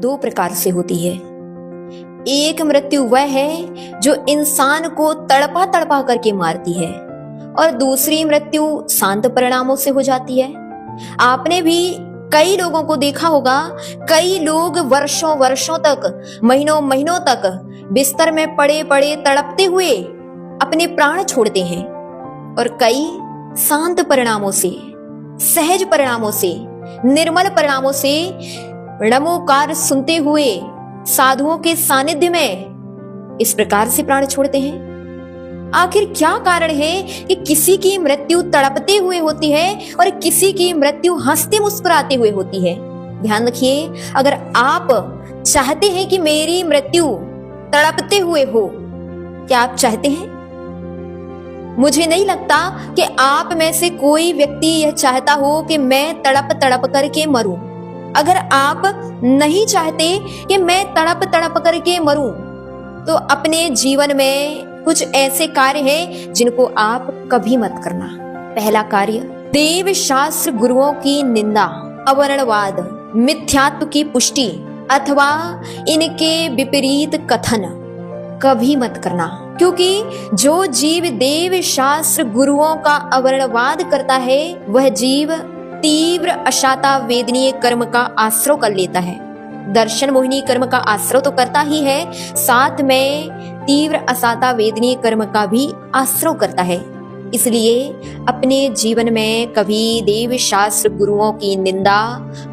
दो प्रकार से होती है। एक मृत्यु वह है जो इंसान को तड़पा तड़पा करके मारती है, और दूसरी मृत्यु शांत परिणामों से हो जाती है। आपने भी कई लोगों को देखा होगा, कई लोग वर्षों वर्षों तक, महीनों महीनों तक बिस्तर में पड़े पड़े तड़पते हुए अपने प्राण छोड़ते हैं, और कई शांत परिणामों से, सहज परिणामों से, निर्मल परिणामों से नमोकार सुनते हुए साधुओं के सानिध्य में इस प्रकार से प्राण छोड़ते हैं। आखिर क्या कारण है कि किसी की मृत्यु तड़पते हुए होती है और किसी की मृत्यु हंसते मुस्कुराते हुए होती है? ध्यान रखिए, अगर आप चाहते हैं कि मेरी मृत्यु तड़पते हुए हो, क्या आप चाहते हैं? मुझे नहीं लगता कि आप में से कोई व्यक्ति यह चाहता हो कि मैं तड़प तड़प करके मरूं। अगर आप नहीं चाहते कि मैं तड़प तड़प करके मरूं, तो अपने जीवन में कुछ ऐसे कार्य हैं जिनको आप कभी मत करना। पहला कार्य, देव शास्त्र गुरुओं की निंदा, अवर्णवाद, मिथ्यात्व की पुष्टि अथवा इनके विपरीत कथन कभी मत करना। क्योंकि जो जीव देव शास्त्र गुरुओं का अवर्णवाद करता है, वह जीव तीव्र अशाता वेदनीय कर्म का आश्रय कर लेता है। दर्शन मोहिनी कर्म का आश्रय तो करता ही है, साथ में तीव्र असाता वेदनीय कर्म का भी आश्रय करता है। इसलिए अपने जीवन में कभी देव शास्त्र गुरुओं की निंदा,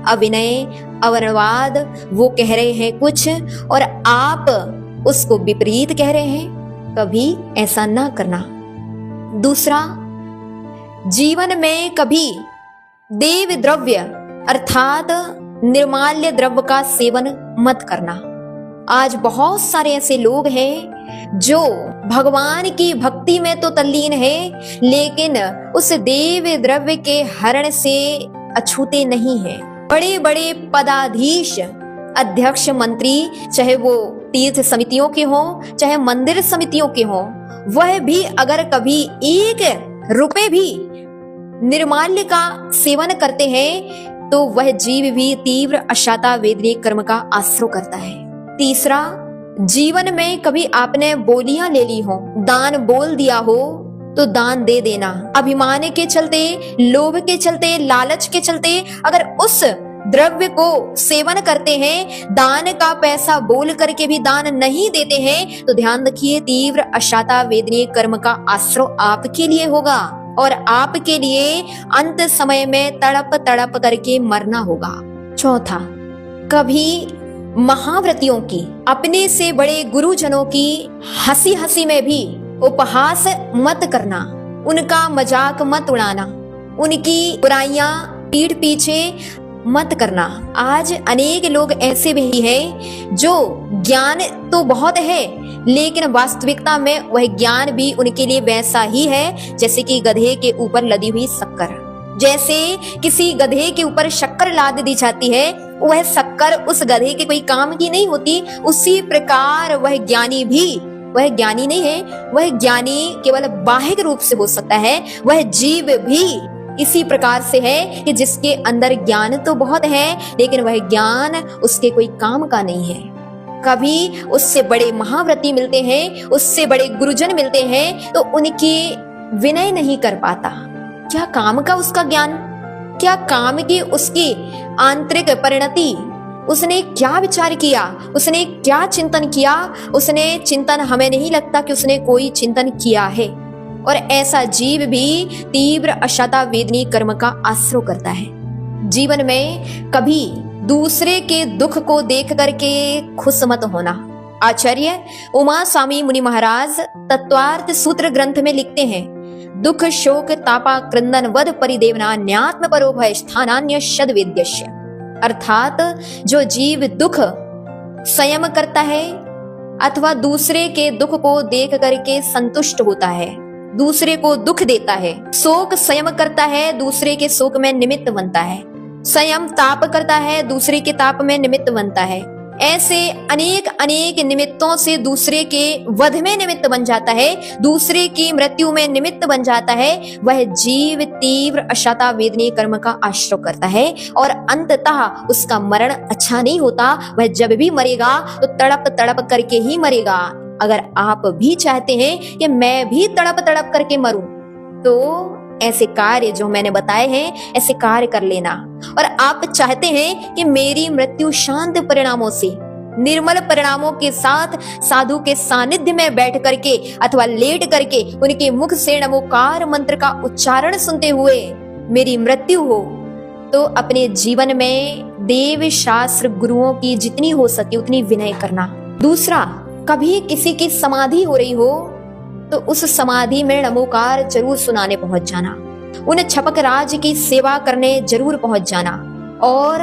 अविनय, अवर्णवाद, वो कह रहे हैं कुछ और आप उसको विपरीत कह रहे हैं, कभी ऐसा ना करना। दूसरा, जीवन में कभी देव द्रव्य अर्थात निर्माल्य द्रव्य का सेवन मत करना। आज बहुत सारे ऐसे लोग हैं जो भगवान की भक्ति में तो तल्लीन है, लेकिन उस देव द्रव्य के हरण से अछूते नहीं हैं। बड़े बड़े पदाधीश, अध्यक्ष, मंत्री, चाहे वो तीर्थ समितियों के हों, चाहे मंदिर समितियों के हों, वह भी अगर कभी 1 रुपए भी निर्माल्य का सेवन करते हैं तो वह जीव भी तीव्र अशाता वेदनीय कर्म का आश्रय करता है। तीसरा, जीवन में कभी आपने बोलियां ले ली हो, दान बोल दिया हो, तो दान दे देना। अभिमान के चलते, लोभ के चलते, लालच के चलते अगर उस द्रव्य को सेवन करते हैं, दान का पैसा बोल करके भी दान नहीं देते हैं, तो ध्यान रखिए तीव्र अशाता वेदनीय कर्म का आश्रय आपके लिए होगा और आपके लिए अंत समय में तड़प तड़प करके मरना होगा। चौथा, कभी महाव्रतियों की, अपने से बड़े गुरुजनों की हंसी हंसी में भी उपहास मत करना, उनका मजाक मत उड़ाना, उनकी बुराइयां पीठ पीछे मत करना। आज अनेक लोग ऐसे भी हैं जो ज्ञान तो बहुत है, लेकिन वास्तविकता में वह ज्ञान भी उनके लिए वैसा ही है जैसे कि गधे के ऊपर लदी हुई शक्कर। जैसे किसी गधे के ऊपर शक्कर लाद दी जाती है, वह शक्कर उस गधे के कोई काम की नहीं होती, उसी प्रकार वह ज्ञानी भी, वह ज्ञानी नहीं है, वह ज्ञानी केवल बाह्य रूप से हो सकता है, वह जीव भी इसी प्रकार से है कि जिसके अंदर ज्ञान तो बहुत है, लेकिन वह ज्ञान उसके कोई काम का नहीं है। कभी उससे बड़े महाव्रती मिलते हैं, उससे बड़े गुरुजन मिलते हैं, तो उनकी विनय नहीं कर पाता। क्या काम का उसका ज्ञान, क्या काम की उसकी आंतरिक परिणति, उसने क्या विचार किया, उसने क्या चिंतन किया, उसने चिंतन, हमें नहीं लगता कि उसने कोई चिंतन किया है। और ऐसा जीव भी तीव्र अशाता वेदनीय कर्म का आश्रय करता है। जीवन में कभी दूसरे के दुख को देख करके खुश मत होना। आचार्य उमा स्वामी मुनि महाराज तत्वार्थ सूत्र ग्रंथ में लिखते हैं, दुख शोक तापा क्रंदन वध परिदेवना न्यात्म परो भय स्थानान्य शद वेद्यस्य। अर्थात जो जीव दुख संयम करता है अथवा दूसरे के दुख को देख करके संतुष्ट होता है, दूसरे को दुख देता है, शोक संयम करता है, दूसरे के शोक में निमित्त बनता है, संयम ताप करता है, दूसरे के ताप में निमित्त बनता है, ऐसे अनेक अनेक निमित्तों से दूसरे के वध में निमित्त बन जाता है, दूसरे की मृत्यु में निमित्त बन जाता है, वह जीव तीव्र अशाता वेदनीय कर्म का आश्रय करता है और अंततः उसका मरण अच्छा नहीं होता। वह जब भी मरेगा तो तड़प तड़प करके ही मरेगा। अगर आप भी चाहते हैं कि मैं भी तड़प तड़प करके मरूं, तो ऐसे कार्य जो मैंने बताए हैं ऐसे कार्य कर लेना। और आप चाहते हैं कि मेरी मृत्यु शांत परिणामों से, निर्मल परिणामों के साथ साधु के सानिध्य में बैठ करके अथवा लेट करके उनके मुख से नमोकार मंत्र का उच्चारण सुनते हुए मेरी मृत्यु हो, तो अपने जीवन में देव शास्त्र गुरुओं की जितनी हो सके उतनी विनय करना। दूसरा, कभी किसी की समाधि हो रही हो तो उस समाधि में नमोकार जरूर सुनाने पहुंच जाना, उन छपक राज की सेवा करने जरूर पहुंच जाना। और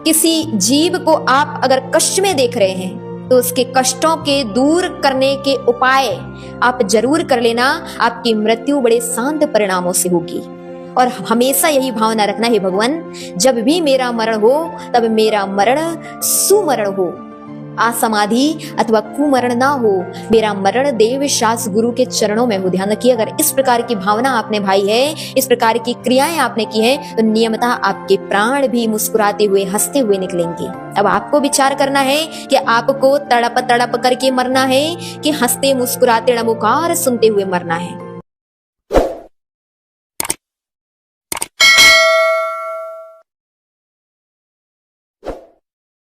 किसी जीव को आप अगर कष्ट में देख रहे हैं तो उसके कष्टों के दूर करने के उपाय आप जरूर कर लेना। आपकी मृत्यु बड़े शांत परिणामों से होगी। और हमेशा यही भावना रखना है, भगवान जब भी मेरा मरण हो तब मेरा मरण सुमरण हो, असमाधि अथवा कुमरण ना हो, मेरा मरण देव शास्त्र गुरु के चरणों में हो। ध्यान रखिए, अगर इस प्रकार की भावना आपने भाई है, इस प्रकार की क्रियाएं आपने की है, तो नियमतः आपके प्राण भी मुस्कुराते हुए हंसते हुए निकलेंगे। अब आपको विचार करना है कि आपको तड़प तड़प करके मरना है कि हंसते मुस्कुराते नमोकार सुनते हुए मरना है।